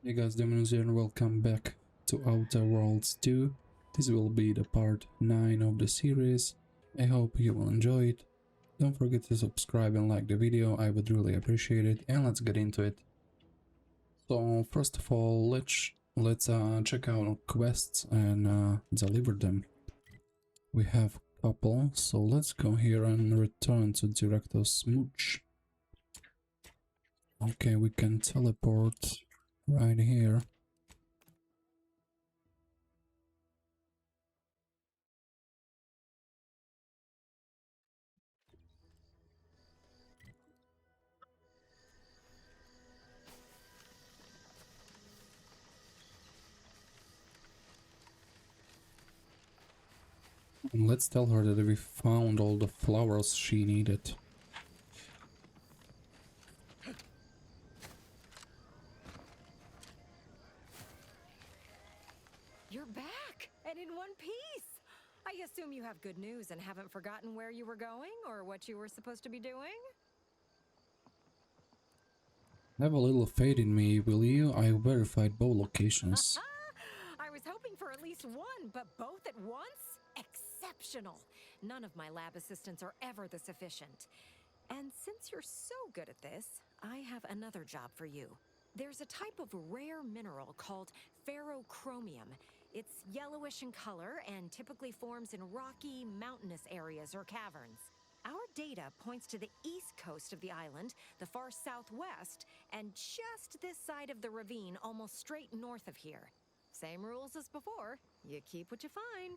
Hey guys, Demons here and welcome back to Outer Worlds 2. This will be the part 9 of the series. I hope you will enjoy it. Don't forget to subscribe and like the video, I would really appreciate it, and let's get into it. So first of all, let's check out quests and deliver them. We have a couple, so let's go here and return to Director Smooch. Okay, we can teleport right here. And let's tell her that we found all the flowers she needed. You're back, and in one piece! I assume you have good news and haven't forgotten where you were going or what you were supposed to be doing? Have a little faith in me, will you? I verified both locations. I was hoping for at least one, but both at once? Exceptional! None of my lab assistants are ever this efficient. And since you're so good at this, I have another job for you. There's a type of rare mineral called ferrochromium. It's yellowish in color and typically forms in rocky, mountainous areas or caverns. Our data points to the east coast of the island, the far southwest, and just this side of the ravine, almost straight north of here. Same rules as before. You keep what you find.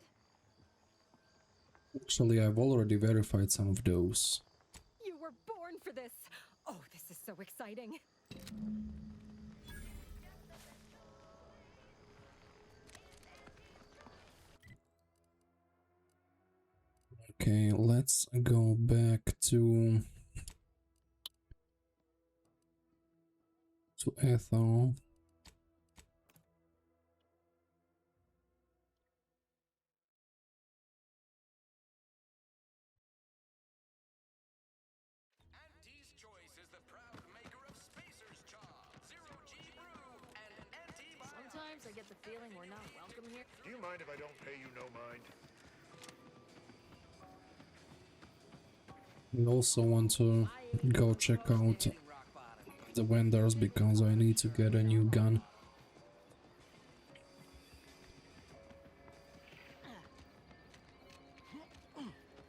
Actually, I've already verified some of those. You were born for this! Oh, this is so exciting. Okay, let's go back to Ethel. Sometimes I get the feeling we're not welcome here. Do you mind if I don't pay you no mind? I also want to go check out the vendors because I need to get a new gun.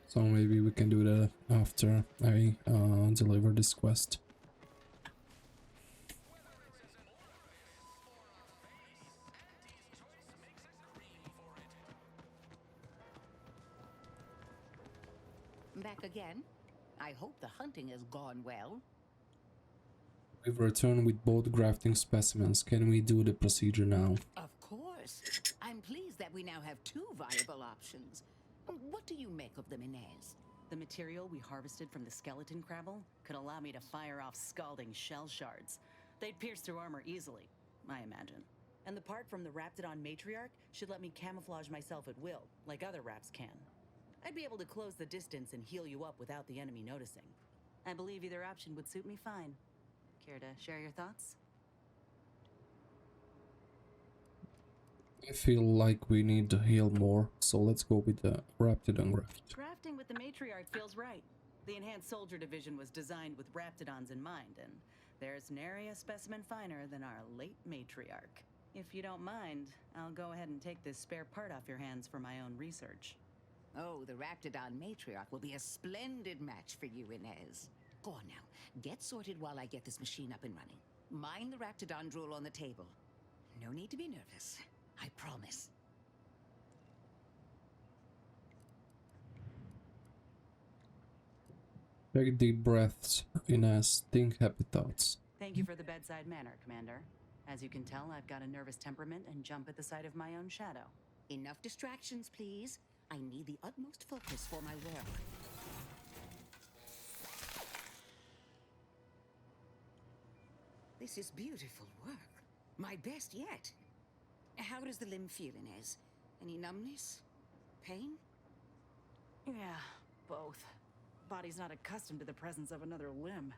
So maybe we can do that after I deliver this quest. Back again? I hope the hunting has gone well. We've returned with both grafting specimens. Can we do the procedure now? Of course. I'm pleased that we now have two viable options. What do you make of them, Inez? The material we harvested from the skeleton crabble could allow me to fire off scalding shell shards. They'd pierce through armor easily, I imagine. And the part from the Raptidon matriarch should let me camouflage myself at will, like other Raps can. I'd be able to close the distance and heal you up without the enemy noticing. I believe either option would suit me fine. Care to share your thoughts? I feel like we need to heal more, so let's go with the Raptidon graft. Grafting with the matriarch feels right. The enhanced soldier division was designed with Raptidons in mind, and there's nary a specimen finer than our late matriarch. If you don't mind, I'll go ahead and take this spare part off your hands for my own research. Oh, the Raptidon matriarch will be a splendid match for you, Inez. Go on now. Get sorted while I get this machine up and running. Mind the Raptidon drool on the table. No need to be nervous. I promise. Take deep breaths, Inez. Think happy thoughts. Thank you for the bedside manner, Commander. As you can tell, I've got a nervous temperament and jump at the sight of my own shadow. Enough distractions, please. I need the utmost focus for my work. This is beautiful work. My best yet. How does the limb feel, Inez? Any numbness? Pain? Yeah, both. Body's not accustomed to the presence of another limb.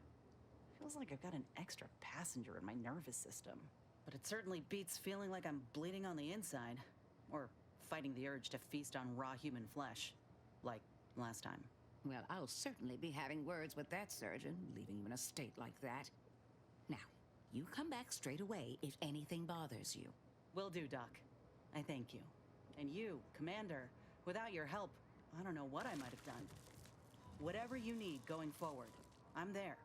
Feels like I've got an extra passenger in my nervous system. but it certainly beats feeling like I'm bleeding on the inside. Or fighting the urge to feast on raw human flesh. Like last time. Well, I'll certainly be having words with that surgeon, leaving you in a state like that. Now, you come back straight away if anything bothers you. Will do, Doc. I thank you. And you, Commander, without your help, I don't know what I might have done. Whatever you need going forward, I'm there.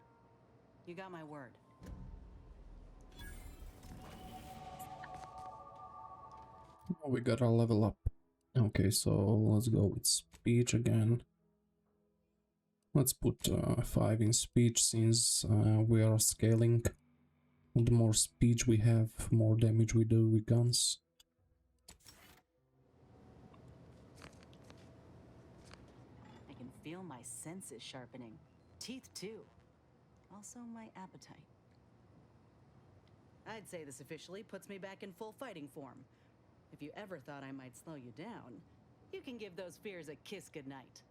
You got my word. Oh, we gotta level up. Okay, so let's go with speech again. Let's put 5 in speech since we are scaling. The more speech we have, more damage we do with guns. I can feel my senses sharpening. Teeth, too. Also, my appetite. I'd say this officially puts me back in full fighting form. If you ever thought I might slow you down, you can give those fears a kiss goodnight.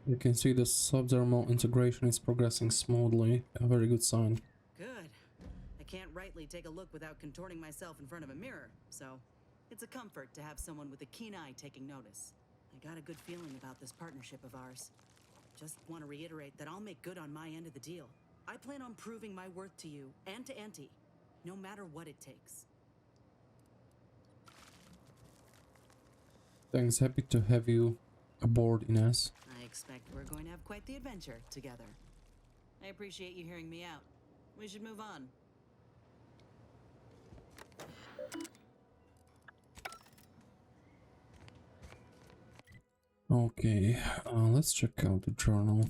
You can see the subdermal integration is progressing smoothly, a very good sign. Good. I can't rightly take a look without contorting myself in front of a mirror, so it's a comfort to have someone with a keen eye taking notice. I got a good feeling about this partnership of ours. Just want to reiterate that I'll make good on my end of the deal. I plan on proving my worth to you and to Auntie, no matter what it takes. Thanks, happy to have you aboard, Ines. I expect we're going to have quite the adventure together. I appreciate you hearing me out. We should move on. Okay, let's check out the journal.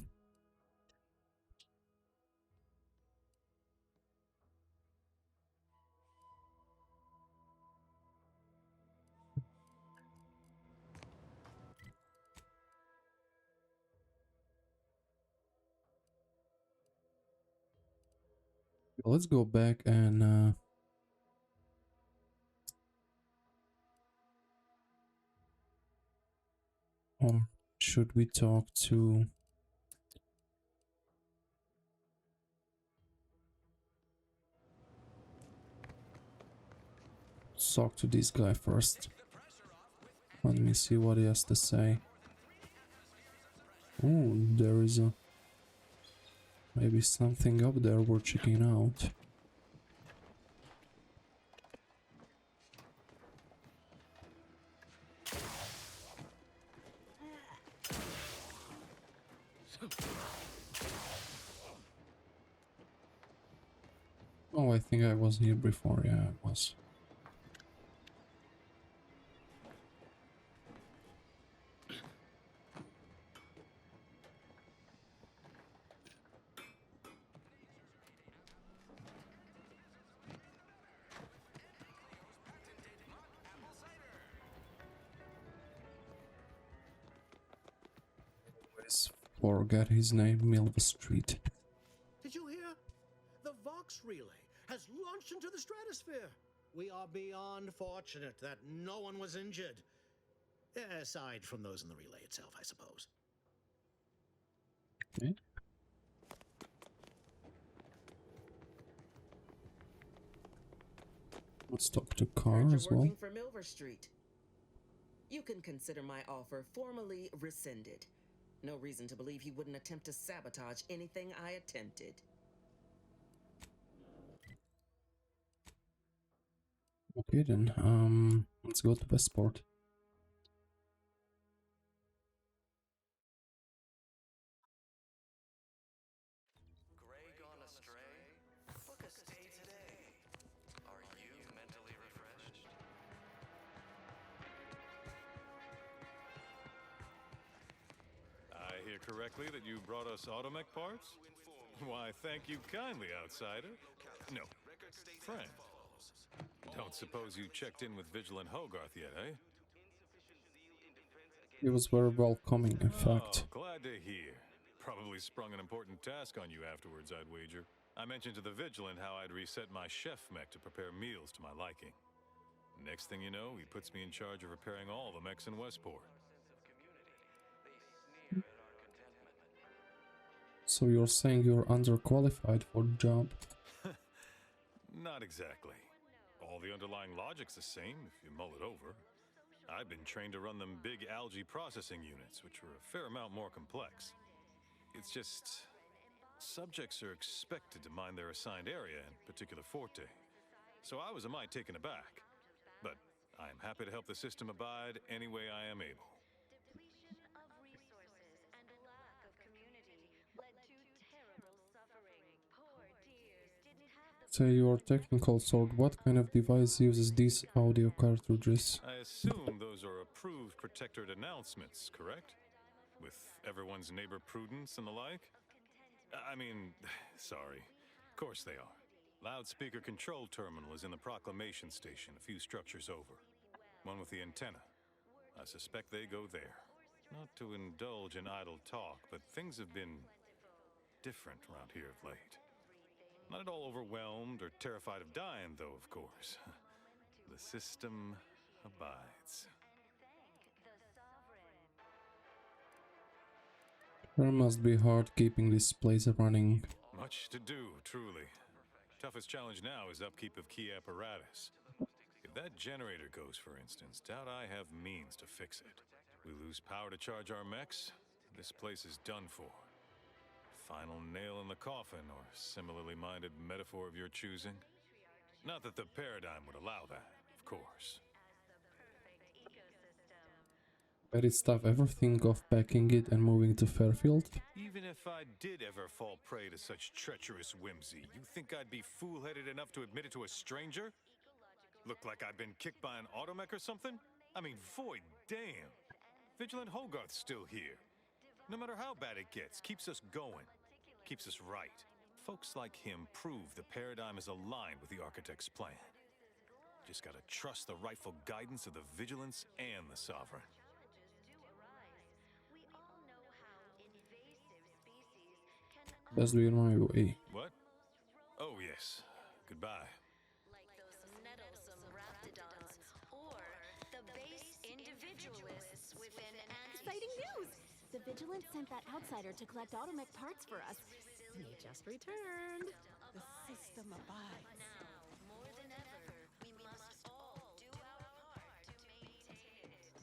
Let's go back and or should we talk to this guy first? Let me see what he has to say. Oh, there is a maybe something up there we're checking out. Oh, I think I was here before. Yeah, I was. Always forget his name, Milva Street. Did you hear? The Vox relay has launched into the stratosphere. We are beyond fortunate that no one was injured. Aside from those in the relay itself, I suppose. Okay. Let's talk to Carr Heard you're as well. working for Milver Street. You can consider my offer formally rescinded. No reason to believe he wouldn't attempt to sabotage anything I attempted. Okay then, let's go to Westport. Gray gone astray? Book a stay today. Are you mentally refreshed? I hear correctly that you brought us automech parts? Why, thank you kindly, outsider. No, friend. Don't suppose you checked in with Vigilant Hogarth yet, eh? He was very welcoming, in fact. Oh, glad to hear. Probably sprung an important task on you afterwards, I'd wager. I mentioned to the Vigilant how I'd reset my chef mech to prepare meals to my liking. Next thing you know, he puts me in charge of repairing all the mechs in Westport. So you're saying you're underqualified for the job? Not exactly. All the underlying logic's the same if you mull it over. I've been trained to run them big algae processing units, which are a fair amount more complex. It's just... subjects are expected to mind their assigned area and particular forte. So I was a mite taken aback. But I am happy to help the system abide any way I am able. Depletion of resources and lack of community led to terrible suffering. Poor dears didn't have the Say your technical sort, what kind of device uses these audio cartridges? I assume those are approved protectorate announcements, correct? With everyone's neighbor prudence and the like? I mean, sorry. Of course they are. Loudspeaker control terminal is in the proclamation station a few structures over. One with the antenna. I suspect they go there. Not to indulge in idle talk, but things have been different around here of late. Not at all overwhelmed or terrified of dying, though, of course. The system abides. It must be hard keeping this place running. Much to do, truly. Toughest challenge now is upkeep of key apparatus. If that generator goes, for instance, doubt I have means to fix it. We lose power to charge our mechs, this place is done for. Final nail in the coffin, or similarly minded metaphor of your choosing. Not that the paradigm would allow that, of course. Did stuff ever think of packing it and moving to Fairfield? Even if I did ever fall prey to such treacherous whimsy, you think I'd be fool-headed enough to admit it to a stranger? Look like I've been kicked by an automech or something? I mean, void damn. Vigilant Hogarth's still here. No matter how bad it gets, keeps us going. Keeps us right. Folks like him prove the paradigm is aligned with the Architect's plan. Just gotta trust the rightful guidance of the Vigilance and the Sovereign. Best be on my way. What? Oh, yes. Goodbye. like those nettlesome raptidons or the base individualists within Exciting news! The Vigilance sent that outsider to collect automech parts for us. He just returned. The system abides. more than ever, we must all do our part to maintain it.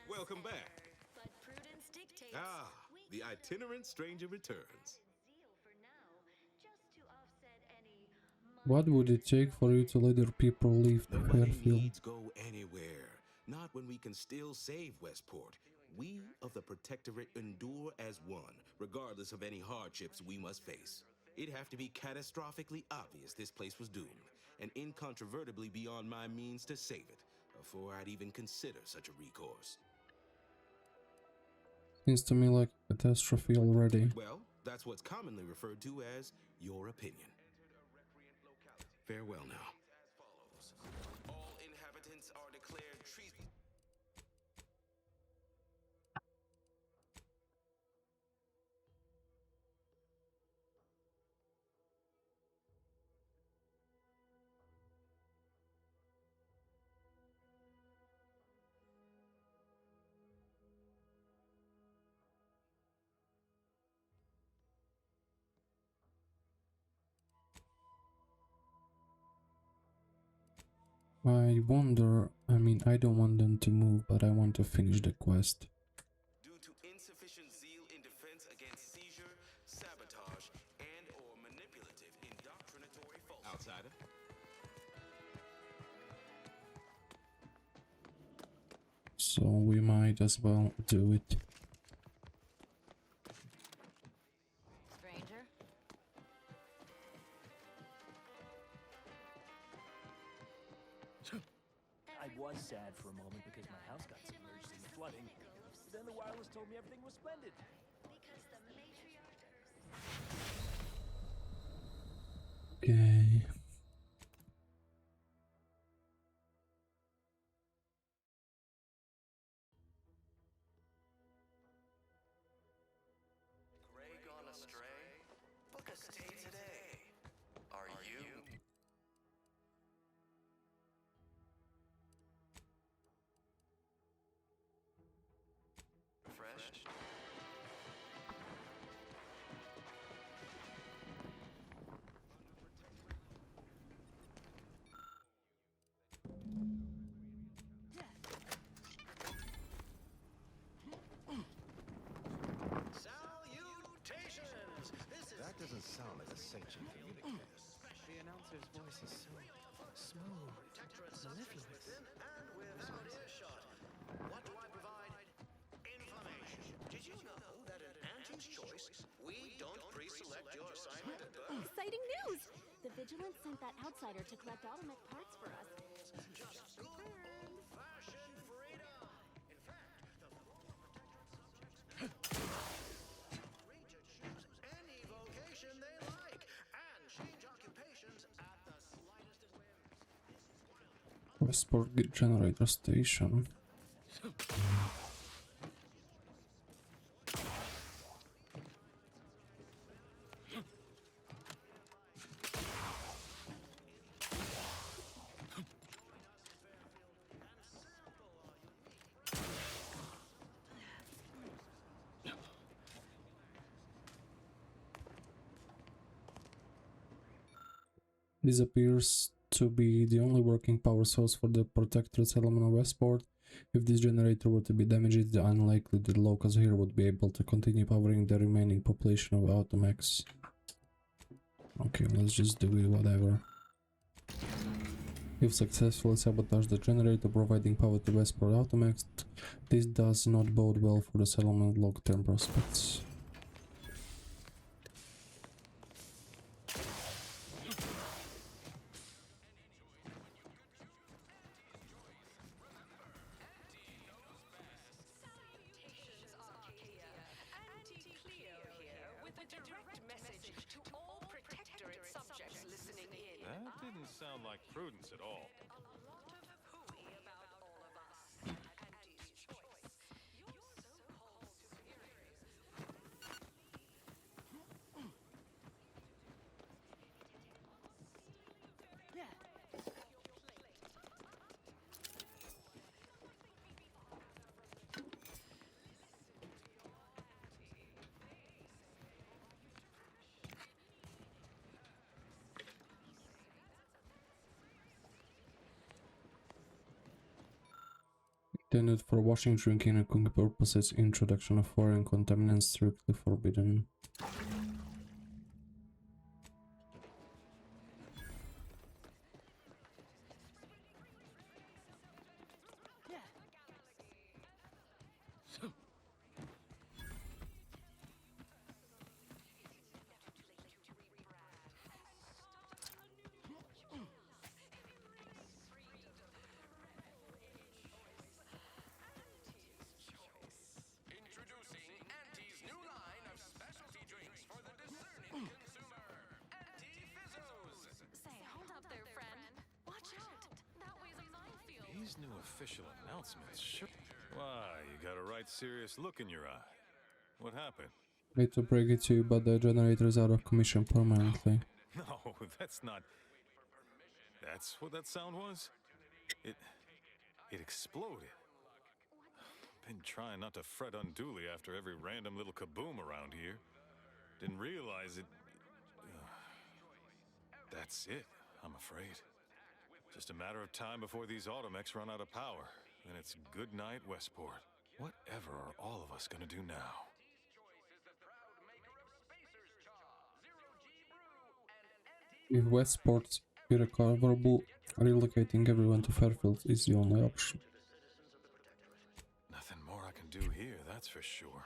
Welcome back. But prudence dictates. Ah, the itinerant stranger returns. Zeal for now, just to offset any What would it take for you to let your people leave The money Fairfield? needs go anywhere. Not when we can still save Westport. We of the Protectorate endure as one, regardless of any hardships we must face. It'd have to be catastrophically obvious this place was doomed, and incontrovertibly beyond my means to save it, before I'd even consider such a recourse. Seems to me like a catastrophe already. Well, that's what's commonly referred to as your opinion. Farewell now. All inhabitants are declared treason. I wonder, I don't want them to move, but I want to finish the quest. Due to insufficient zeal in defense against seizure, sabotage, and or manipulative indoctrinatory faults. Outsider? So we might as well do it. Stranger? I was sad for a moment because my house got submerged in the flooding. But then the wireless told me everything was splendid. Okay. Gray gone astray? Book a stay today. Are you? sanctioned communicators. The announcer's voice is so smooth, mellifluous. Without earshot. What do I provide? Information. Did you know that in Auntie's Choice, we don't pre-select your assignment at birth? Exciting news! The Vigilance sent that outsider to collect Automech parts for us. Just good old-fashioned freedom. In fact, the free to choose any vocation they like and change occupations at the slightest of whims. Westport Generator Station. This appears to be the only working power source for the protectorate settlement of Westport. If this generator were to be damaged, it's unlikely that locals here would be able to continue powering the remaining population of Automechs. Okay, let's just do it, whatever. You've successfully sabotaged the generator providing power to Westport Automechs. This does not bode well for the settlement long-term prospects. That didn't sound like prudence at all. Intended for washing, drinking, and cooking purposes, introduction of foreign contaminants strictly forbidden. These new official announcements, sure. Why, you got a right serious look in your eye. What happened? Hate to break it to you, but the generator is out of commission permanently. No, that's not... That's what that sound was? It exploded. Been trying not to fret unduly after every random little kaboom around here. Didn't realize it... That's it, I'm afraid. Just a matter of time before these Automechs run out of power. Then it's good night, Westport. Whatever are all of us gonna do now? If Westport's irrecoverable, relocating everyone to Fairfield is the only option. Nothing more I can do here, that's for sure.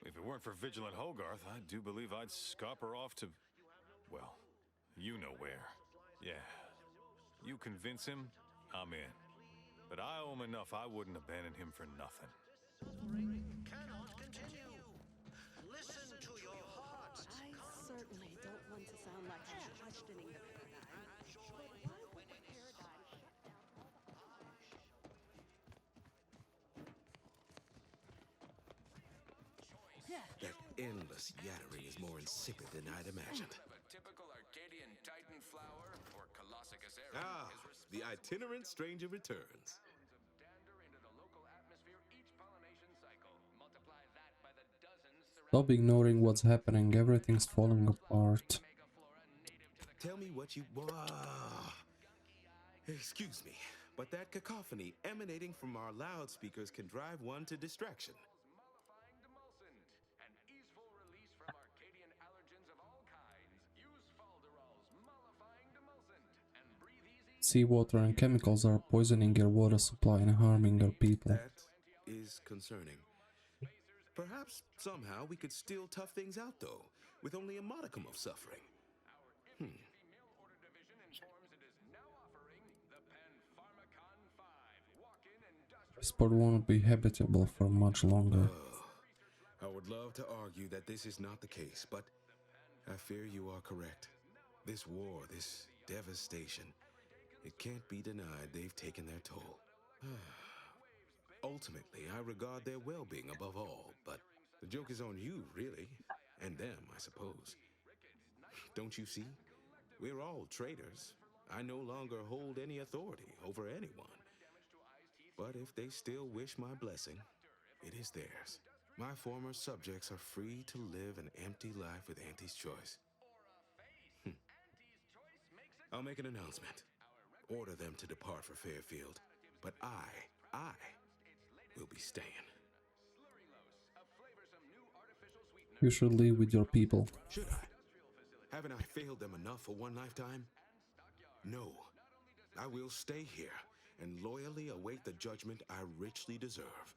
If it weren't for Vigilant Hogarth, I do believe I'd scupper off to... Well, you know where. Yeah. You convince him, I'm in. But I owe him enough I wouldn't abandon him for nothing. Cannot continue. Listen to your heart. I certainly don't want to sound like I'm questioning the paradigm. But why would the paradigm shut down all the That endless yattering is more insipid than I'd imagined. Typical Arcadian Titan flower or Colossicus Ah, the itinerant stranger returns. Stop ignoring what's happening, everything's falling apart. Tell me what you... Excuse me, but that cacophony emanating from our loudspeakers can drive one to distraction. seawater and chemicals are poisoning your water supply and harming your people. That is concerning. Perhaps somehow we could still tough things out, though, with only a modicum of suffering. This port won't be habitable for much longer. I would love to argue that this is not the case, but I fear you are correct. This war, this devastation, it can't be denied they've taken their toll. Ultimately, I regard their well-being above all, but the joke is on you, really. And them, I suppose. Don't you see? We're all traitors. I no longer hold any authority over anyone. But if they still wish my blessing, it is theirs. My former subjects are free to live an empty life with Auntie's choice. I'll make an announcement. Order them to depart for Fairfield. But I will be staying. You should live with your people. Should I? Haven't I failed them enough for one lifetime? No. I will stay here and loyally await the judgment I richly deserve.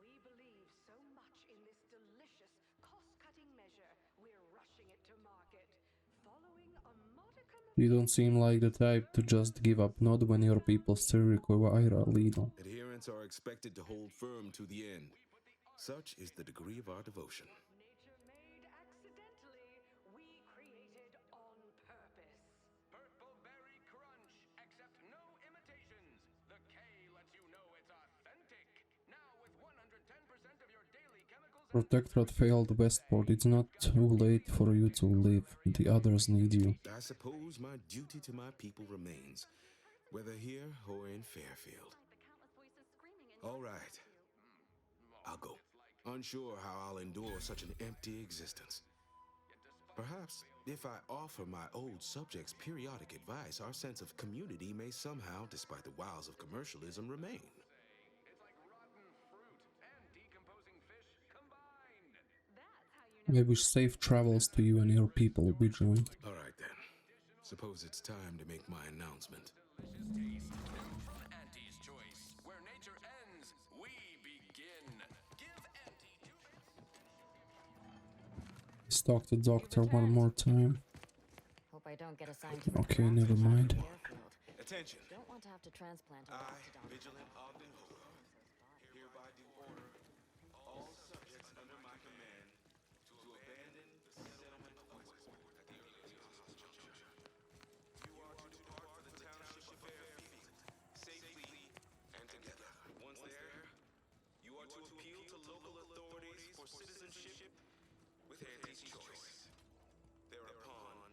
We believe so much in this delicious, cost-cutting measure, we're rushing it to market. Following a modicum of... You don't seem like the type to just give up, not when your people still require a leader. Adherents are expected to hold firm to the end. Such is the degree of our devotion. Nature made accidentally, we created on purpose. Purple berry crunch. Accept no imitations. The K lets you know it's authentic. Now with 110% of your daily chemicals. Protectorate failed Westport. It's not too late for you to live. The others need you. I suppose my duty to my people remains, whether here or in Fairfield. All right. I'll go. Unsure how I'll endure such an empty existence. Perhaps, if I offer my old subjects periodic advice, our sense of community may somehow, despite the wiles of commercialism, remain. It's like rotten fruit and decomposing fish combined. I wish safe travels to you and your people, Vigilant. All right, then. Suppose it's time to make my announcement. Delicious taste. From Auntie's Choice, where nature ends, we begin. Give Auntie Let's talk to Doctor one more time. Hope I don't get assigned to Okay, never mind. Attention. Don't want to have to transplant a I, mastodon. Vigilant Ogden Hoga, hereby do order all subjects under my command to abandon the settlement of Westport at the earliest possible juncture. You are to depart for the township of Fairfield, safely and together. Once there, you are to appeal to local authorities for citizenship with Auntie's choice. Thereupon,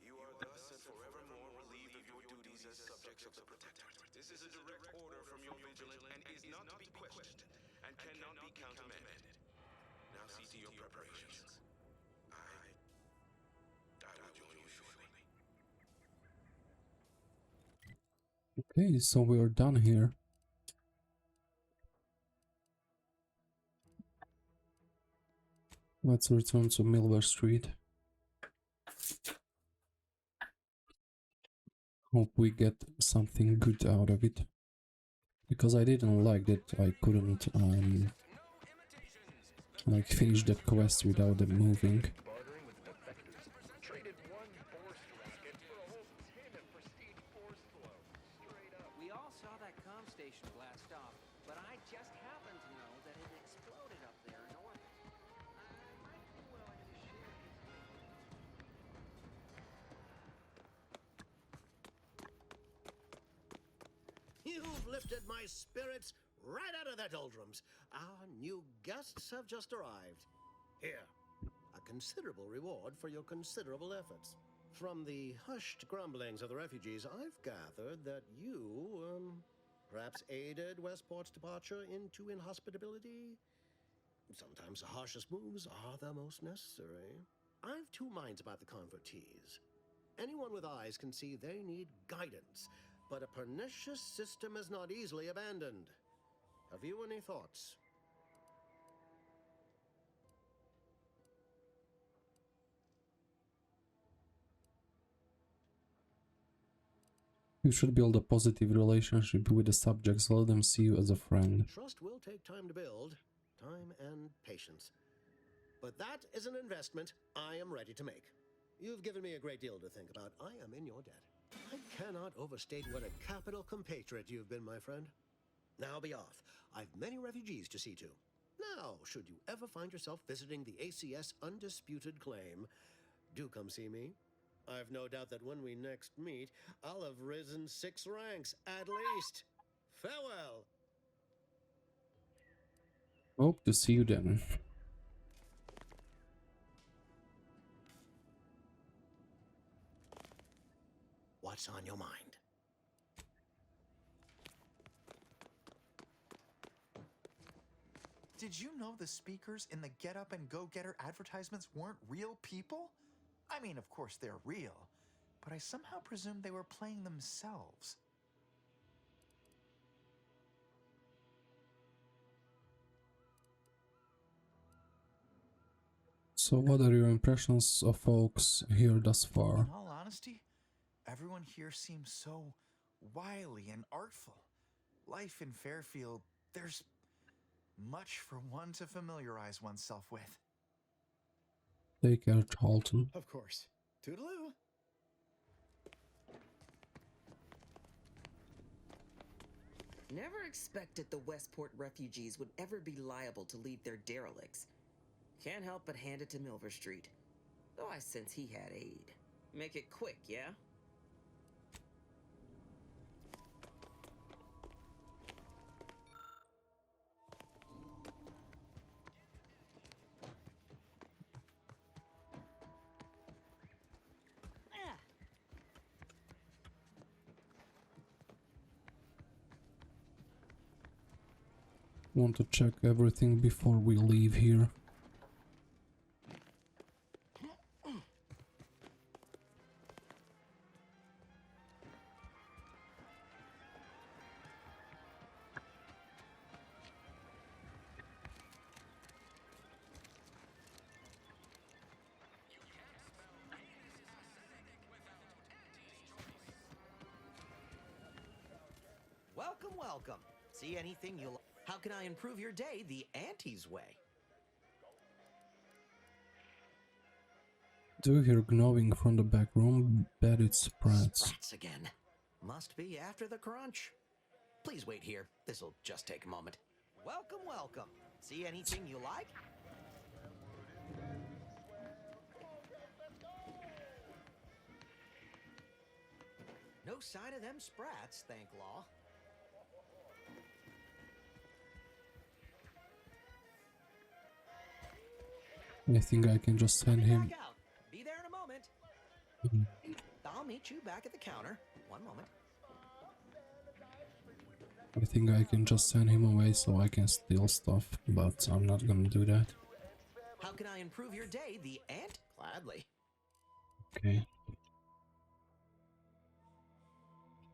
you are thus and forevermore relieved of your duties as subjects of the Protectorate. This is a direct order from your Vigilant and is not to be questioned and cannot be countermanded. Now see to your preparations. I will join you shortly. Okay, so we're done here. Let's return to Milver Street. Hope we get something good out of it. Because I didn't like that I couldn't like finish that quest without them moving. Bartering with defectors. Traded one forced rescue for a whole tin of prestige force flow. Straight up. We all saw that comm station blast off, but I just happened to know that it exploded up there in orbit. I might be willing to share You've lifted my spirits right out of their doldrums. Our new guests have just arrived. Here, a considerable reward for your considerable efforts. From the hushed grumblings of the refugees, I've gathered that you, perhaps aided Westport's departure into inhospitability. Sometimes the harshest moves are the most necessary. I've two minds about the convertees. Anyone with eyes can see they need guidance, but a pernicious system is not easily abandoned. Have you any thoughts? You should build a positive relationship with the subjects, let them see you as a friend. Trust will take time to build, time and patience. But that is an investment I am ready to make. You've given me a great deal to think about. I am in your debt. I cannot overstate what a capital compatriot you've been, my friend. Now be off. I've many refugees to see to. Now, should you ever find yourself visiting the ACS Undisputed Claim, do come see me. I've no doubt that when we next meet, I'll have risen 6 ranks, at least. Farewell. Hope to see you then. What's on your mind? Did you know the speakers in the Get Up and Go Getter advertisements weren't real people? I mean, of course they're real, but I somehow presumed they were playing themselves. So what are your impressions of folks here thus far? In all honesty, everyone here seems so wily and artful. Life in Fairfield, there's much for one to familiarize oneself with. Take care, Charlton. Of course. Toodaloo. Never expected the Westport refugees would ever be liable to leave their derelicts. Can't help but hand it to Milver Street. Though I sense he had aid. Make it quick, yeah? Want to check everything before we leave here. Welcome, welcome. See anything you like? How can I improve your day the Auntie's way? Do you hear gnawing from the back room? Bet it's Sprats. Sprats again. Must be after the crunch. Please wait here. This'll just take a moment. Welcome, welcome. See anything you like? No sign of them Sprats, thank law. I think I can just send him. Back out. Be there in a moment. I'll meet you back at the counter. One moment. I think I can just send him away so I can steal stuff, but I'm not gonna do that. How can I improve your day the Aunt? Gladly. Okay.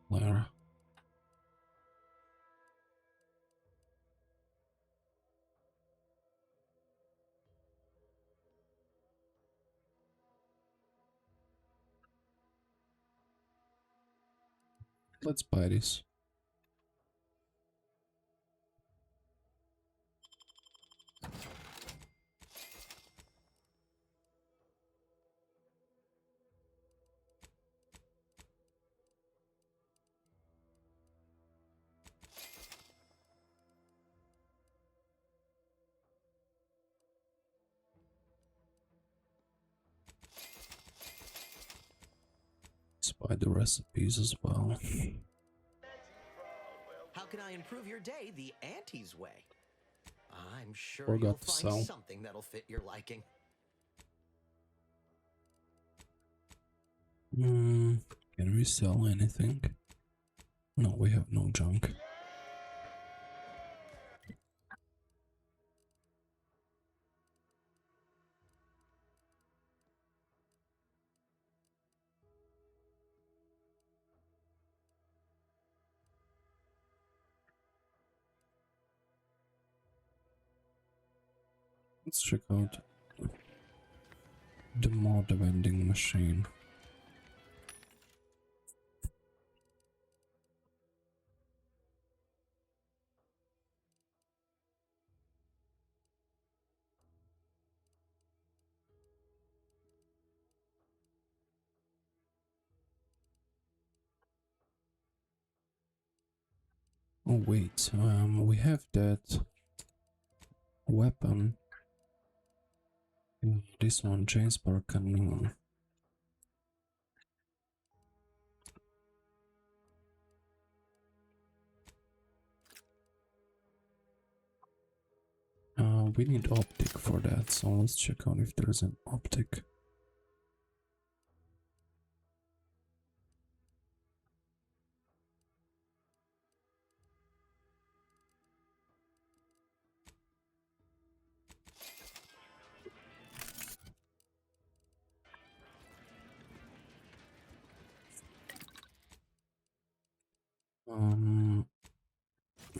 Lara. Let's buy this. Let's buy the recipes as well. How can I improve your day the Auntie's way? I'm sure Forgot you'll to find sell. something that'll fit your liking. Can we sell anything? No, we have no junk. Let's check out the mod vending machine. Oh wait, we have that weapon. This one, chain spark cannon. We need optic for that, so let's check out if there's an optic.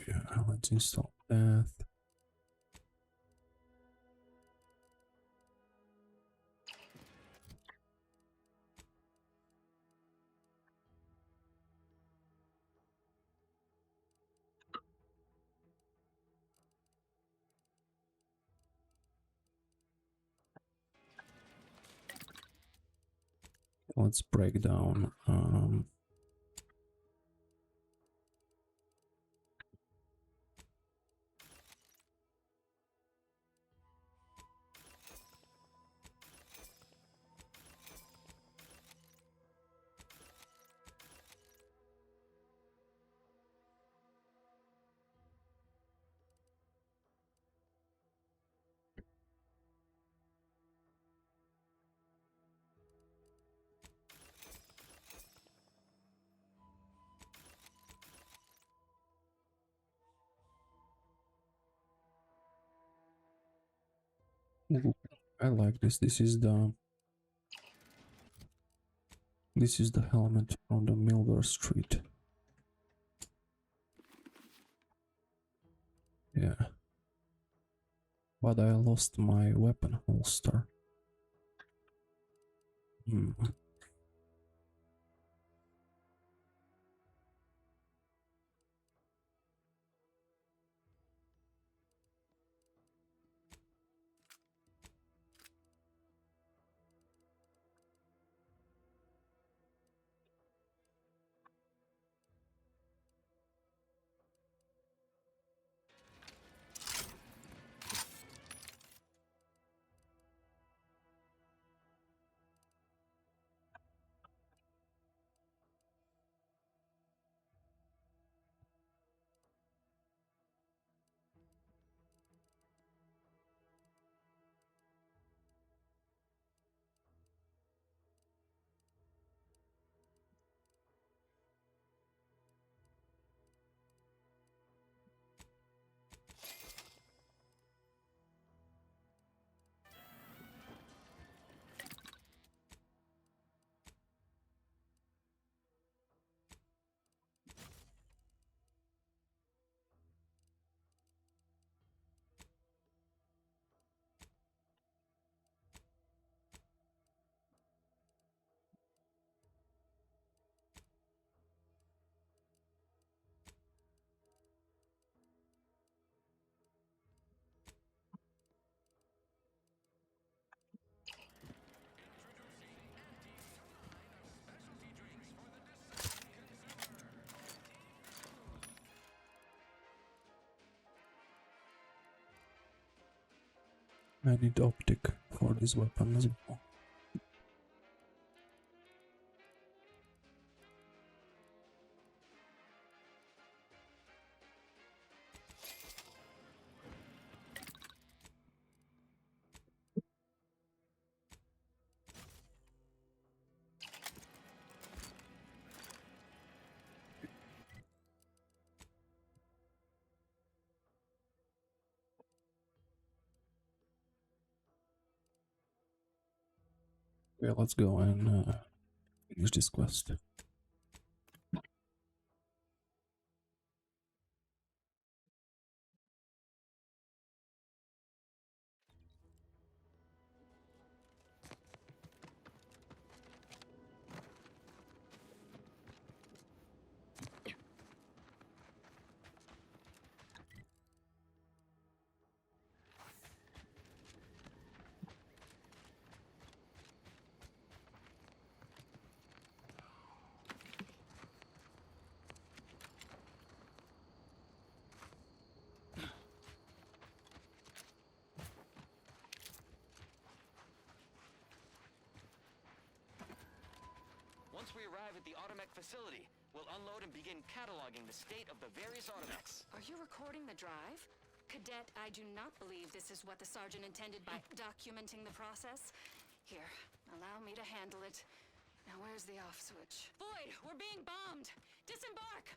Yeah, let's install that. Let's break down. Ooh, I like this. This is the helmet from the Milver Street. Yeah. But I lost my weapon holster. Hmm. I need optic for this weapon as well. Okay, let's go and finish this quest. Once we arrive at the Automech facility, we'll unload and begin cataloging the state of the various Automechs. Are you recording the drive? Cadet, I do not believe this is what the sergeant intended by documenting the process. Here, allow me to handle it. Now where's the off switch? Void, we're being bombed! Disembark!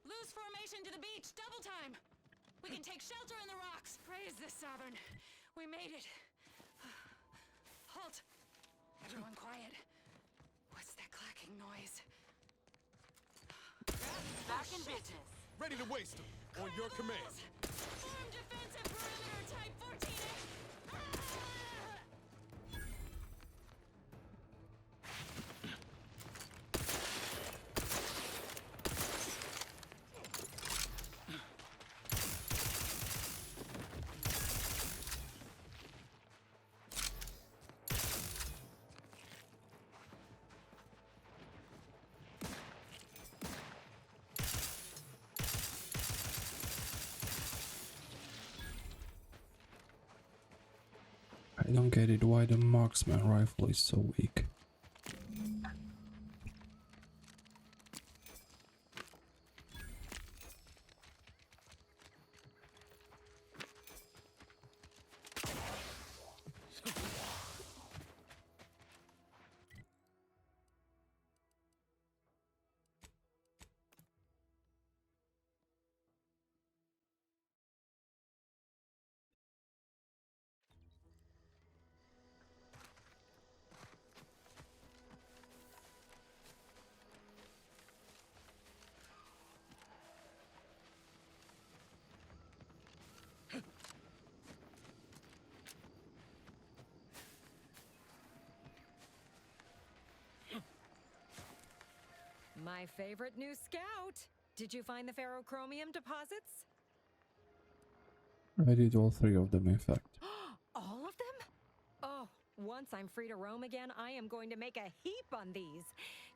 Lose formation to the beach, double time! We can take shelter in the rocks! Praise the Sovereign. We made it. Halt! Everyone quiet. What's that clacking noise? Back in business. Ready to waste them. On your command. Form defensive perimeter type 14A. I don't get it why the marksman rifle is so weak. My favorite new scout. Did you find the ferrochromium deposits? I did all three of them, in fact. All of them? Oh, once I'm free to roam again, I am going to make a heap on these.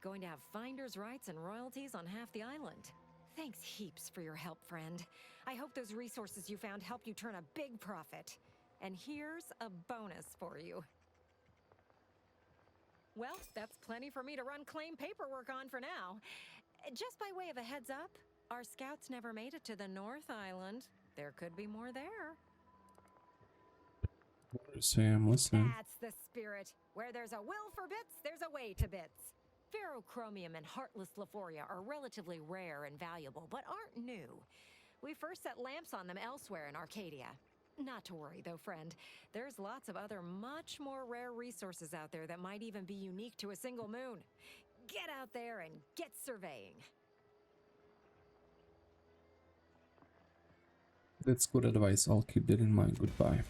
Going to have finder's rights and royalties on half the island. Thanks heaps for your help, friend. I hope those resources you found help you turn a big profit. And here's a bonus for you. Well, that's plenty for me to run claim paperwork on for now. Just by way of a heads up, our scouts never made it to the North Island. There could be more there. Say I'm listening. That's the spirit. Where there's a will for bits, there's a way to bits. Ferrochromium and Heartless Lephoria are relatively rare and valuable, but aren't new. We first set lamps on them elsewhere in Arcadia. Not to worry, though, friend. There's lots of other much more rare resources out there that might even be unique to a single moon. Get out there and get surveying. That's good advice. I'll keep that in mind. Goodbye.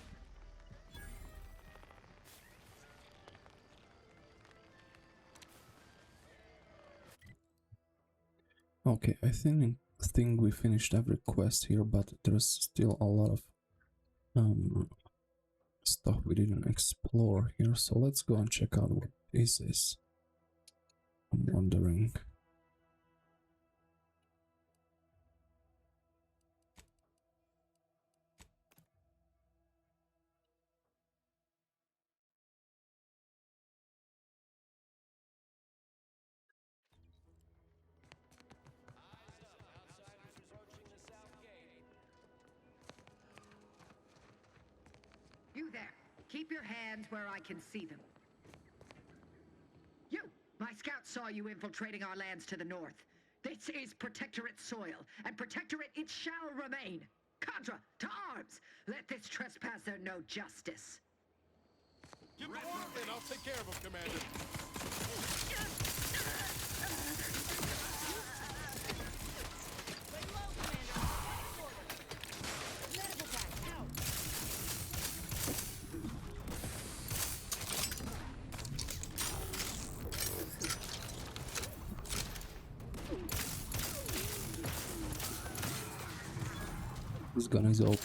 Okay, I think we finished every quest here, but there's still a lot of stuff we didn't explore here, so let's go and check out what is this. I'm wondering. You there. Keep your hands where I can see them. You! My scouts saw you infiltrating our lands to the north. This is Protectorate soil, and Protectorate it shall remain. Cadre, to arms! Let this trespasser know justice. Give me one, and I'll take care of him, Commander. This gun is OP.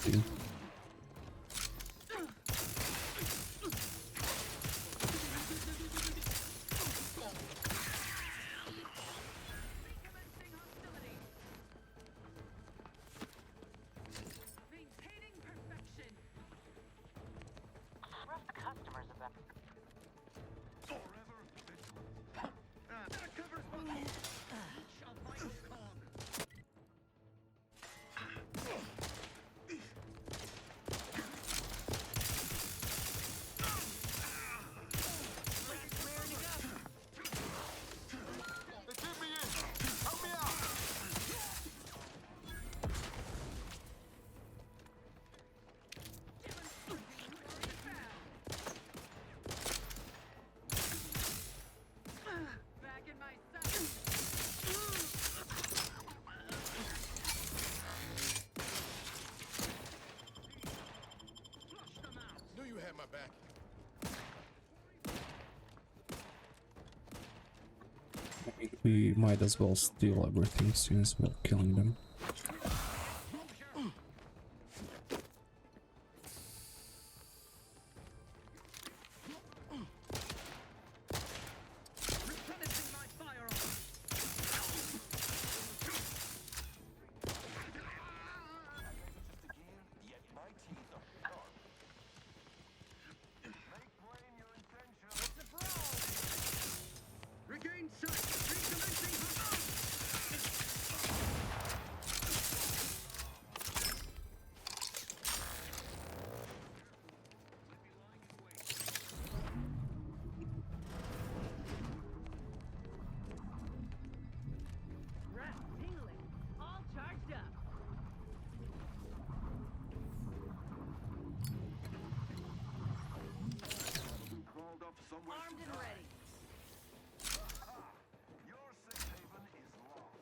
had my back. We might as well steal everything since we're killing them. Regain sight! Recommencing bombardment! Rest, tingling, all charged up. Crawled up somewhere. Armed and ready. Your safe haven is lost.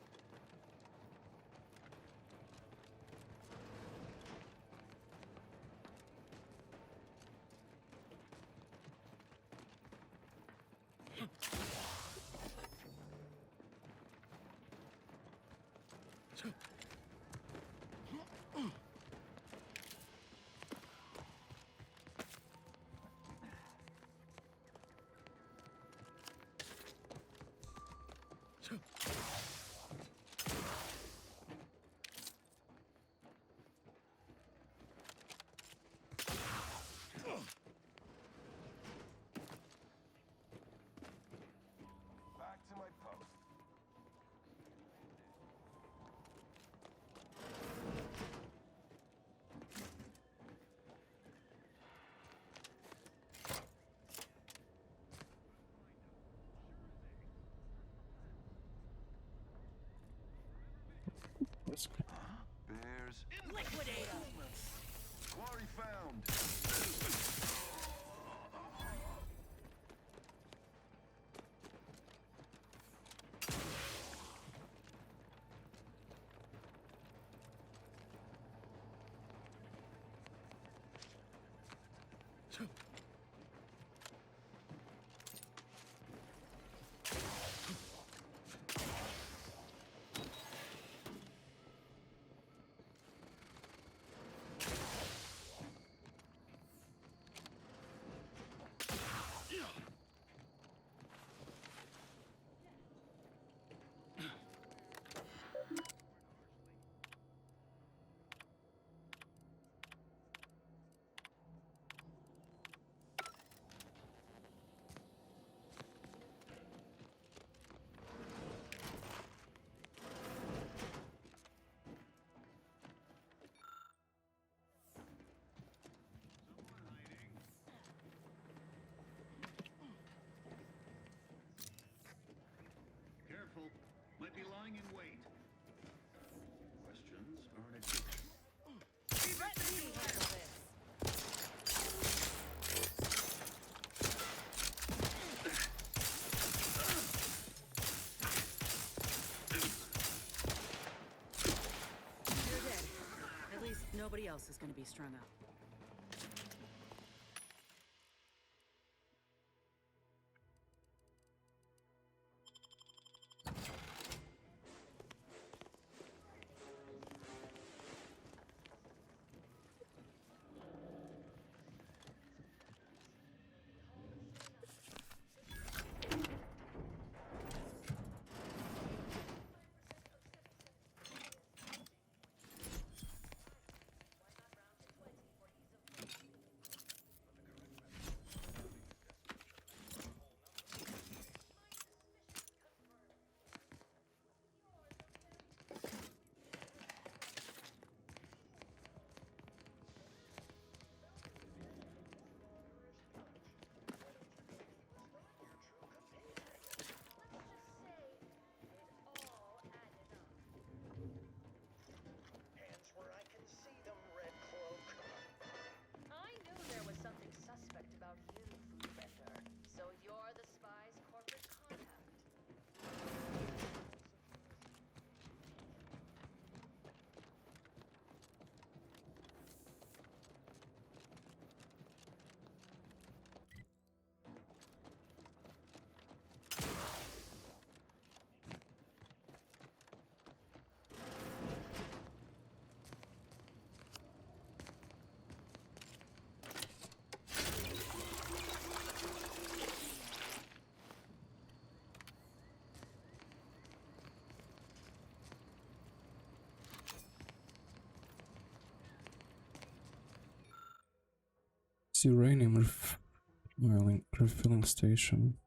Back to my post. Let's go. Bears. Liquidate 'em. Quarry found. Careful. Might be lying in wait. Questions are an addiction. Let me handle this. You're dead. At least nobody else is going to be strung up. It's uranium refilling station.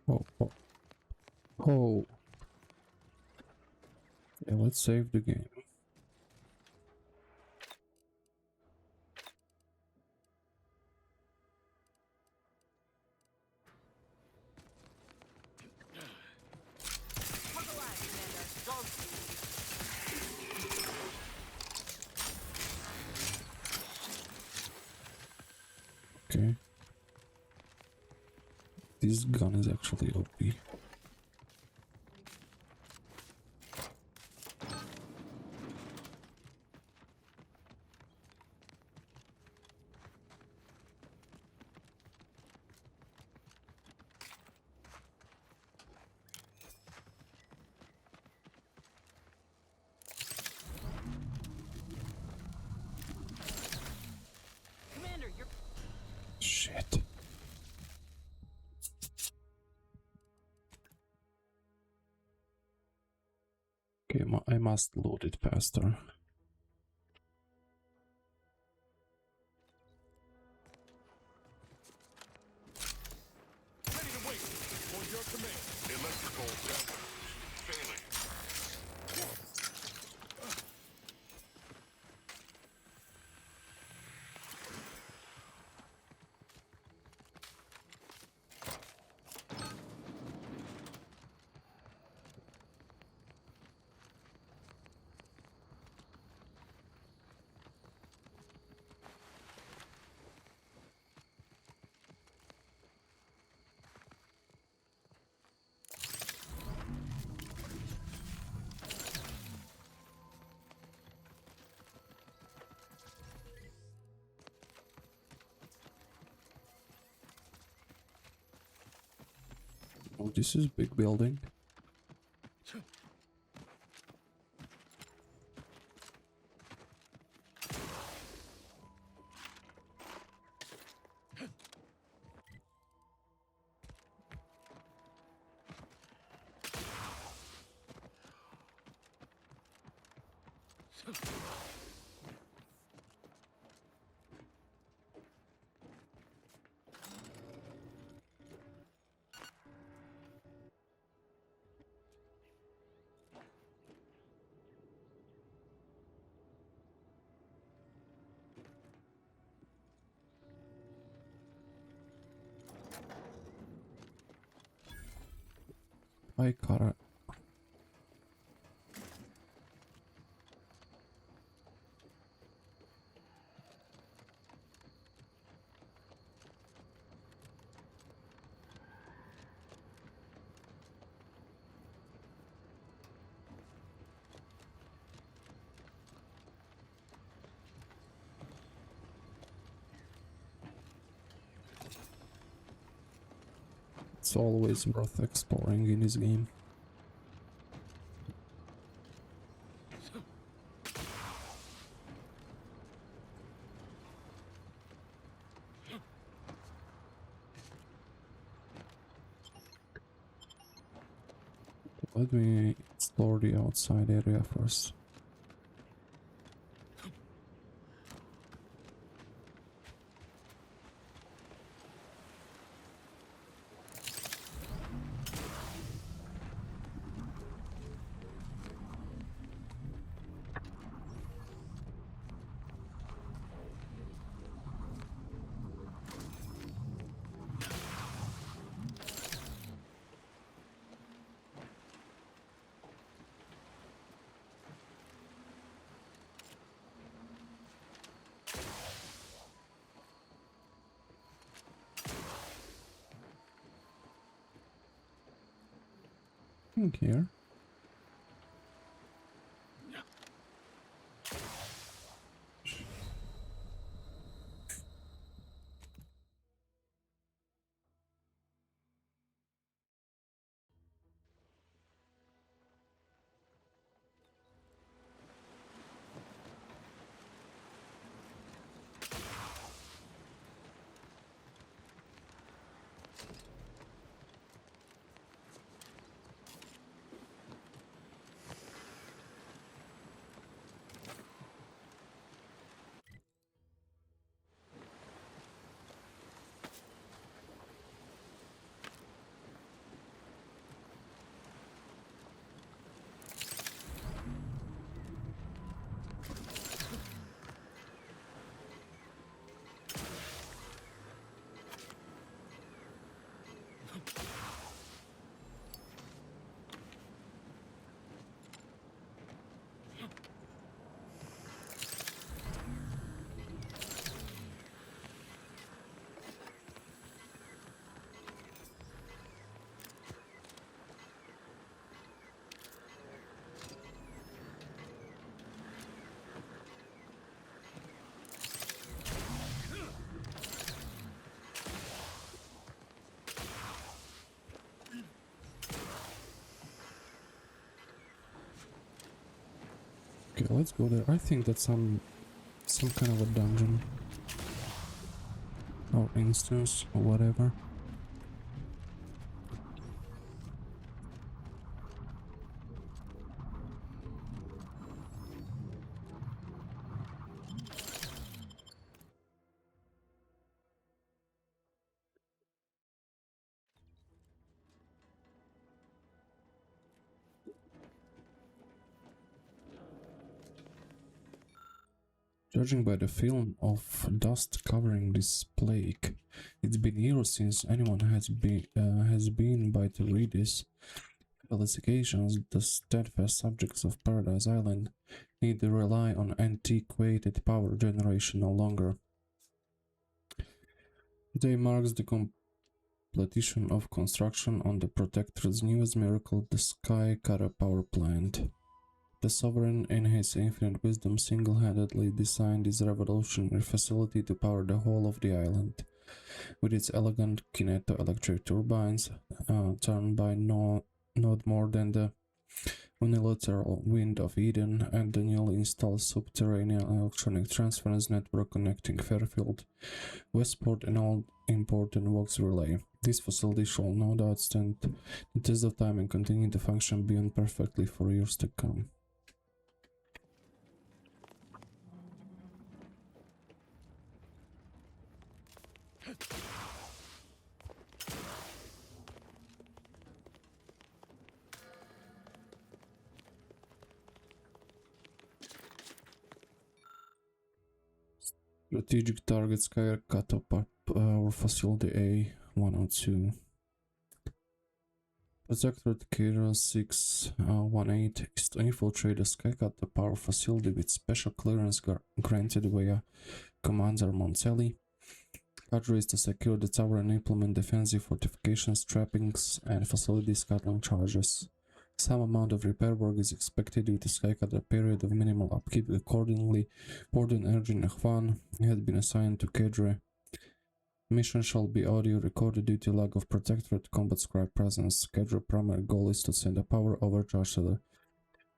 Oh, oh, oh. Yeah, let's save the game. Okay. This gun is actually OP. Commander, you're... Shit. Okay, I must load it faster. Ready to wait. For your command. Electrical damage. Failing. Oh, this is big building. I gotta. It's always worth exploring in this game. Let me explore the outside area first. Here. Okay, let's go there. I think that's some kind of a dungeon or instance or whatever. Judging by the film of dust covering this plague, it's been years since anyone has been by to read this. Investigations, the steadfast subjects of Paradise Island, need to rely on antiquated power generation no longer. Today marks the completion of construction on the Protector's newest miracle, the Sky Cutter power plant. The Sovereign, in his infinite wisdom, single-handedly designed this revolutionary facility to power the whole of the island. With its elegant kineto-electric turbines, turned by not more than the unilateral wind of Eden, and the newly installed subterranean electronic transference network connecting Fairfield, Westport, and all important works relay. This facility shall no doubt stand the test of time and continue to function beyond perfectly for years to come. Strategic target Sky Cutter Power Facility A-102. Protectorate Kira 618 is to infiltrate the Sky Cutter Power Facility with special clearance granted via Commander Montelli. Cadre is to secure the tower and implement defensive fortifications, trappings, and facility scattering charges. Some amount of repair work is expected due to Skycutter period of minimal upkeep. Accordingly, Warden Ergin Ahvan had been assigned to Cadre Mission shall be audio recorded due to lack of Protectorate combat scribe presence. Schedule primary goal is to send a power overcharge to the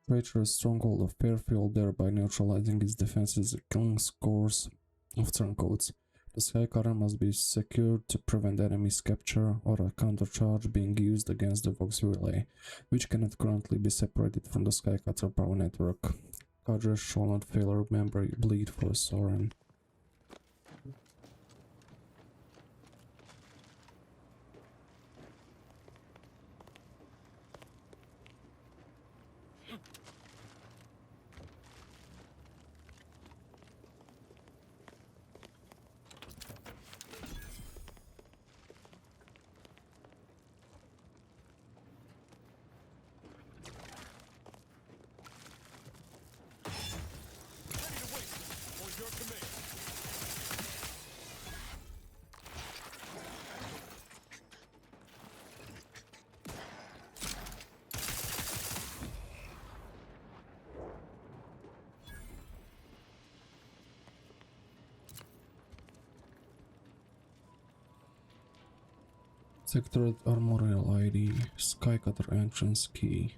traitorous stronghold of Fairfield, thereby neutralizing its defenses and killing scores of turncoats. The Skycutter must be secured to prevent enemy's capture or a countercharge being used against the Vox Relay, which cannot currently be separated from the Skycutter power network. Cadres shall not fail. Remember, you bleed for Soren. Sectorate Armorial ID, Skycutter entrance key.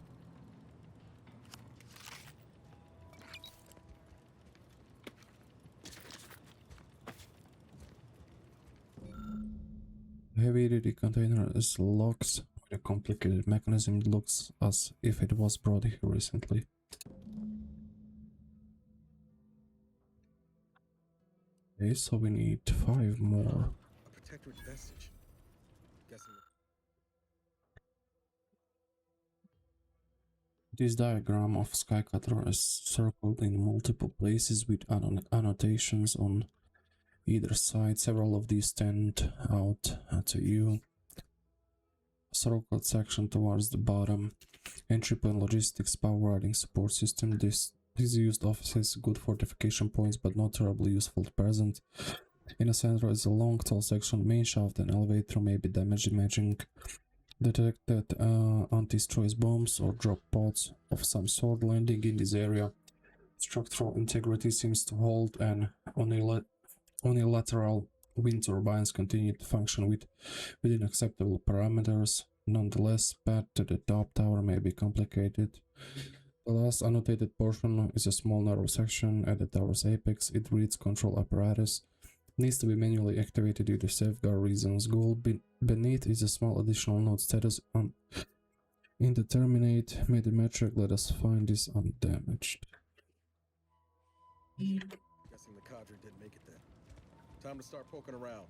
Heavy-duty container is locked with a complicated mechanism. It looks as if it was brought here recently. Okay, so we need 5 more. A Protectorate vestige. Guessing. This diagram of Skycutter is circled in multiple places with annotations on either side. Several of these stand out to you. Circled section towards the bottom. Entry point logistics, power riding support system. This used offices, good fortification points, but not terribly useful at present. In the center is a long tall section. Main shaft and elevator may be damaged. Imaging detected anti-choice bombs or drop pods of some sort landing in this area. Structural integrity seems to hold, and unilateral wind turbines continue to function within acceptable parameters. Nonetheless, path to the top tower may be complicated. The last annotated portion is a small narrow section at the tower's apex. It reads control apparatus. Needs to be manually activated due to safeguard reasons. Goal beneath is a small additional note. Status indeterminate. Made the metric. Let us find this undamaged. Guessing the cadre didn't make it then. Time to start poking around.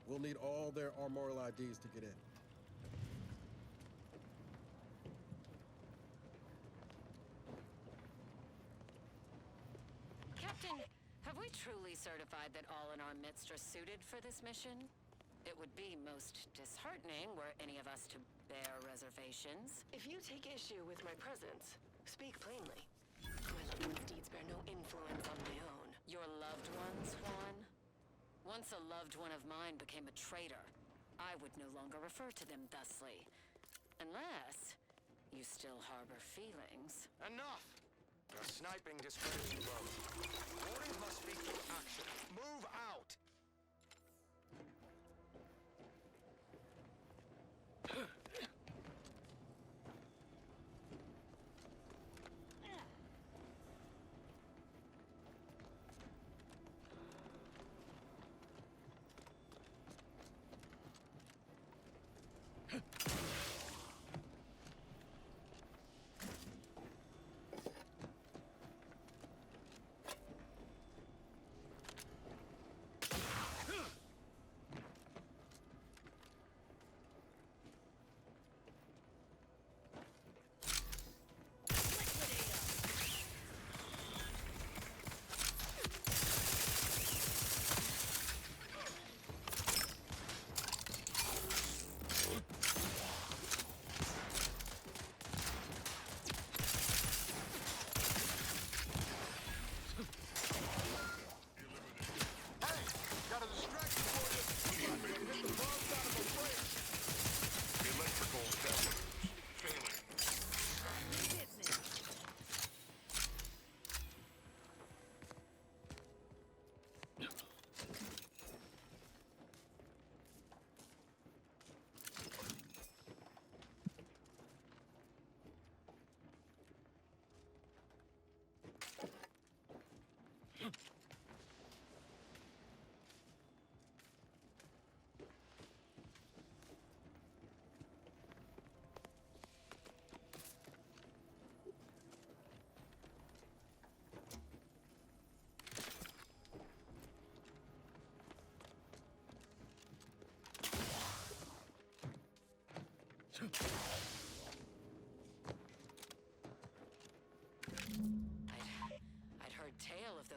We'll need all their armorial IDs to get in. Captain, have we truly certified that all in our midst are suited for this mission? It would be most disheartening were any of us to bear reservations. If you take issue with my presence, speak plainly. My loved one's deeds bear no influence on my own. Your loved ones, Juan? Once a loved one of mine became a traitor, I would no longer refer to them thusly. Unless you still harbor feelings. Enough! Your sniping discredits you both. Warning must speak to action. Move out!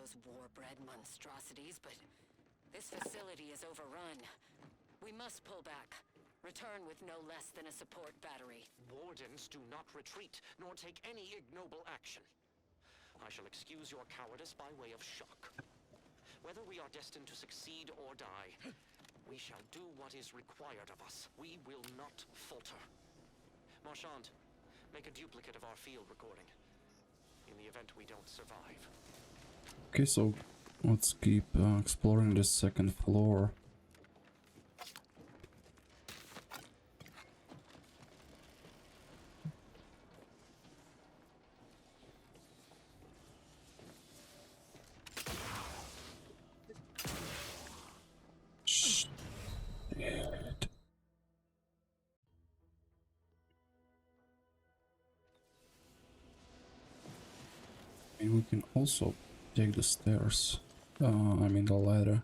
those war-bred monstrosities, but this facility is overrun. We must pull back. Return with no less than a support battery. Wardens do not retreat, nor take any ignoble action. I shall excuse your cowardice by way of shock. Whether we are destined to succeed or die, we shall do what is required of us. We will not falter. Marchand, make a duplicate of our field recording, in the event we don't survive. Okay, so let's keep exploring the second floor. Shit. And we can also take the stairs. I mean the ladder.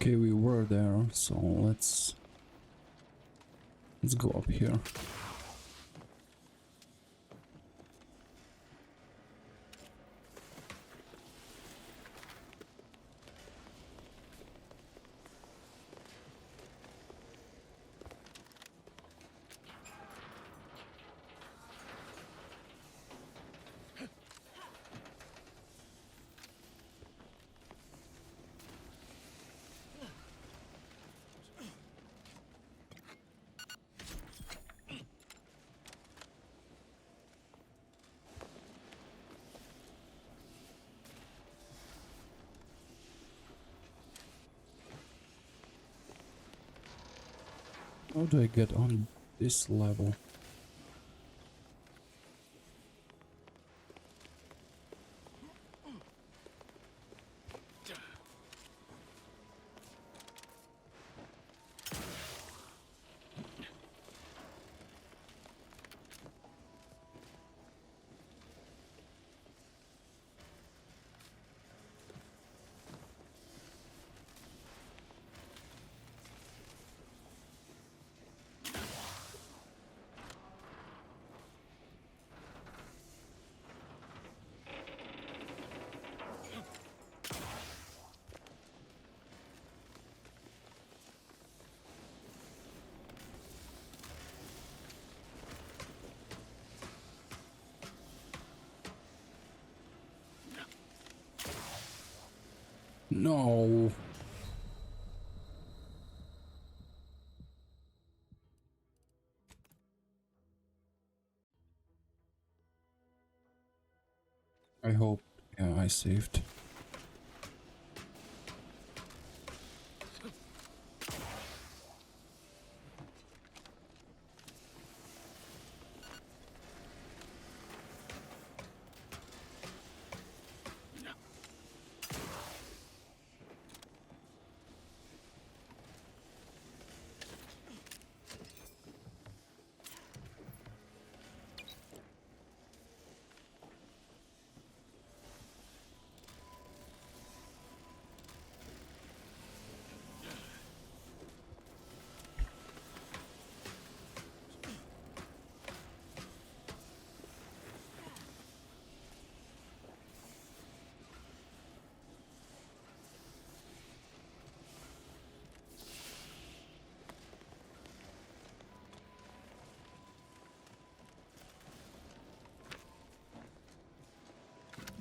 Okay, we were there, so let's go up here. How do I get on this level? No. I hope, yeah, I saved.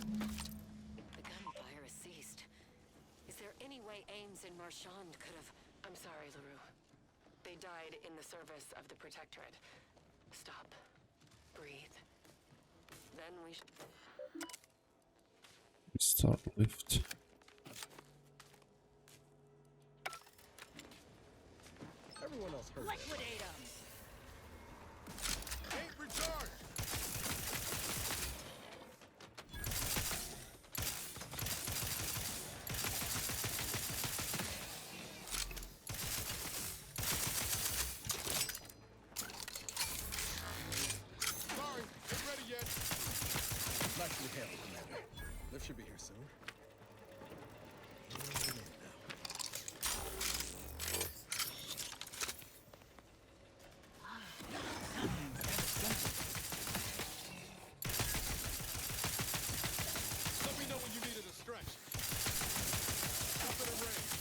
The gunfire has ceased. Is there any way Ames and Marchand could have... I'm sorry, LaRue. They died in the service of the Protectorate. Stop. Breathe. Then we should... Start lift. Everyone else heard Liquidate them! Ain't recharged! Sorry, ain't ready yet. Nicely handled, Commander. Lift should be here soon. Let me know when you needed a stretch. Stop it in range.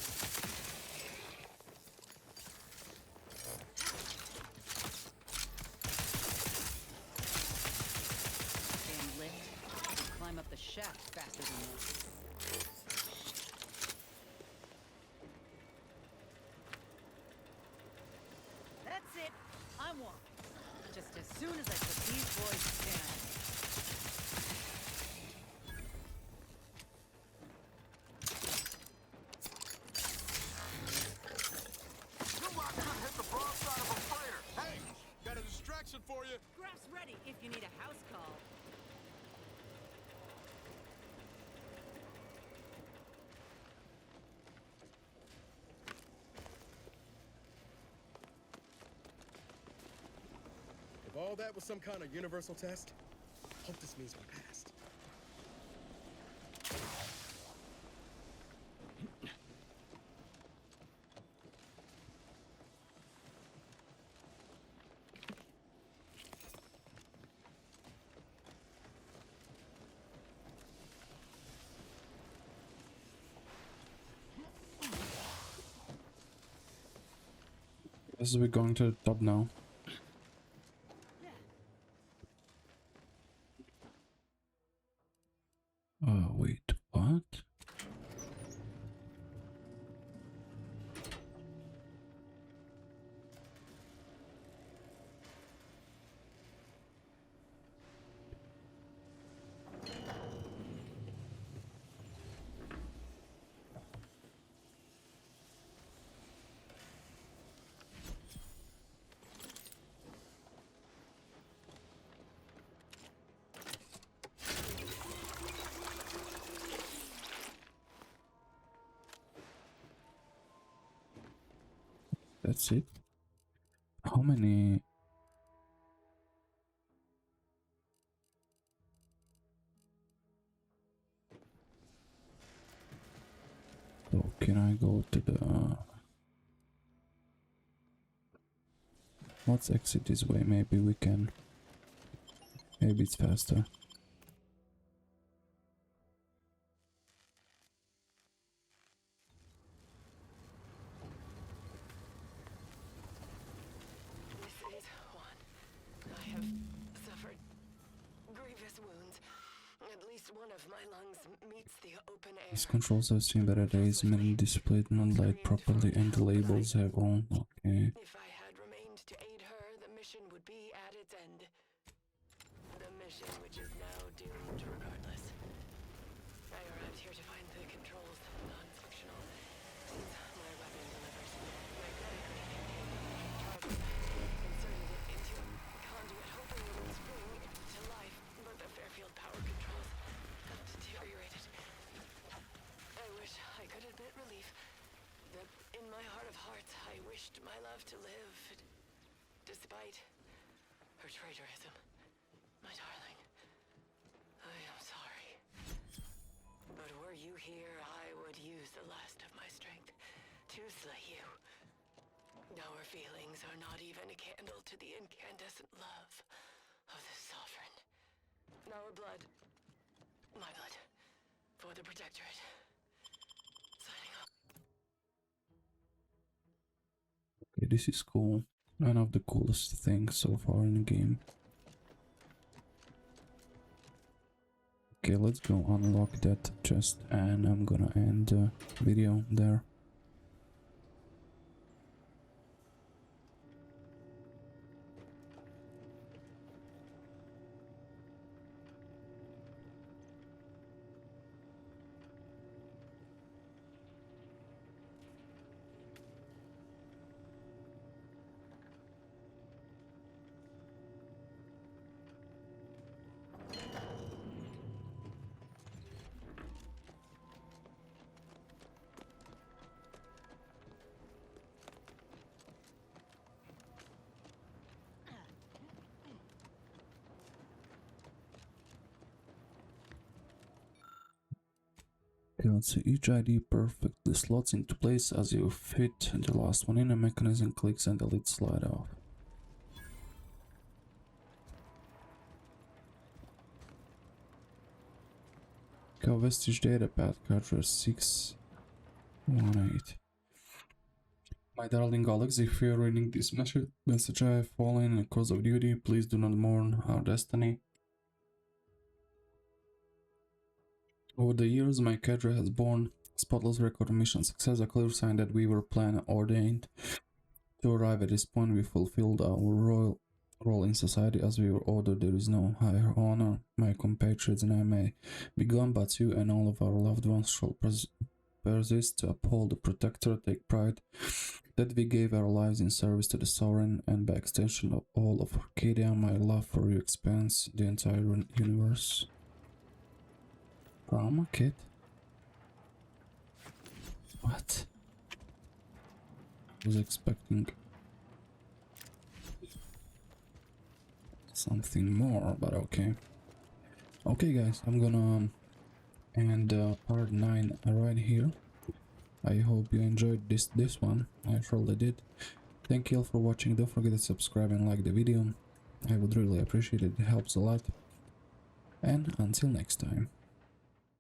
Damn lift. Climb up the shaft faster than this. That's it. I'm walking. Just as soon as I put these boys down. You might could hit the broadside of a freighter. Hey, got a distraction for you. Graph's ready if you need a house call. If all that was some kind of universal test, hope this means we passed. Guess we're going to the top now. Oh, wait, what? That's it. How many? So can I go to the... Let's exit this way, maybe we can. Maybe it's faster. This is Juan. I have suffered grievous wounds. At least least one of my lungs meets the open air. These controls have seen better days, many displayed not light properly and the labels have wrong. Okay. If I had remained to aid her, the mission would be at its end. The mission which is now doomed regardless. I arrived here to find the controls non-functional. Since my weapon delivers magnetic radiation inserted it into a conduit, hoping it would spring to life, but the Fairfield power controls have deteriorated. I wish I could admit relief that in my heart of hearts I wished my love to live, despite her traitorism. My darling, I am sorry. But were you here, I would use the last of my strength to slay you. Our feelings are not even a candle to the incandescent love of the Sovereign. Our blood, my blood, for the Protectorate. Signing off. Okay, this is cool. One of the coolest things so far in the game. Okay, let's go unlock that chest and I'm gonna end the video there. Okay, let's see, each ID perfectly slots into place as you fit the last one in, a mechanism clicks and the lid slide off. Okay, Vestige data path cartridge 618. My darling Alex, if you're reading this message, I have fallen in a cause of duty. Please do not mourn our destiny. Over the years, my cadre has borne spotless record of mission success, a clear sign that we were planned and ordained. To arrive at this point, we fulfilled our royal role in society as we were ordered. There is no higher honor. My compatriots and I may be gone, but you and all of our loved ones shall persist to uphold the Protector. Take pride that we gave our lives in service to the Sovereign, and by extension of all of Arcadia. My love for you expands the entire universe. Trauma kit? What? I was expecting something more, but okay. Okay guys, I'm gonna end part 9 right here. I hope you enjoyed this one. I surely did. Thank you all for watching. Don't forget to subscribe and like the video. I would really appreciate it. It helps a lot. And until next time.